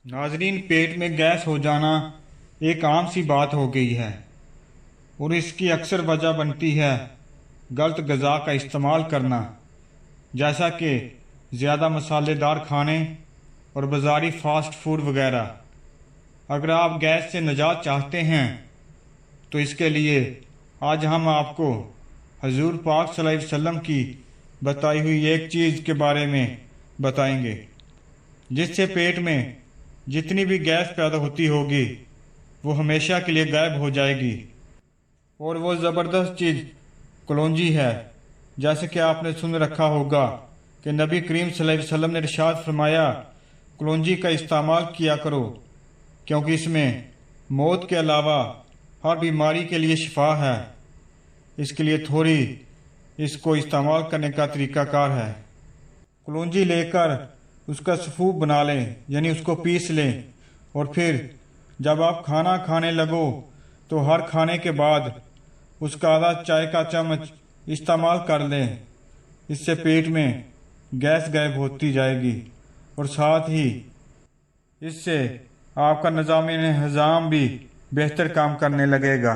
नाजरीन, पेट में गैस हो जाना एक आम सी बात हो गई है और इसकी अक्सर वजह बनती है गलत ग़िज़ा का इस्तेमाल करना, जैसा कि ज़्यादा मसालेदार खाने और बाज़ारी फ़ास्ट फूड वगैरह। अगर आप गैस से निजात चाहते हैं तो इसके लिए आज हम आपको हजूर पाक सल्लल्लाहु अलैहि वसल्लम की बताई हुई एक चीज़ के बारे में बताएंगे जिससे पेट में जितनी भी गैस पैदा होती होगी वो हमेशा के लिए गायब हो जाएगी। और वो ज़बरदस्त चीज़ कलौंजी है। जैसे कि आपने सुन रखा होगा कि नबी करीम सल्लल्लाहु अलैहि वसल्लम ने इरशाद फरमाया, कलौंजी का इस्तेमाल किया करो क्योंकि इसमें मौत के अलावा हर बीमारी के लिए शिफा है। इसके लिए थोड़ी इसको इस्तेमाल करने का तरीक़ाकार है। कलौंजी लेकर उसका सफ़ूफ बना लें, यानी उसको पीस लें, और फिर जब आप खाना खाने लगो तो हर खाने के बाद उसका आधा चाय का चम्मच इस्तेमाल कर लें। इससे पेट में गैस गायब होती जाएगी और साथ ही इससे आपका निज़ाम हज़ाम भी बेहतर काम करने लगेगा।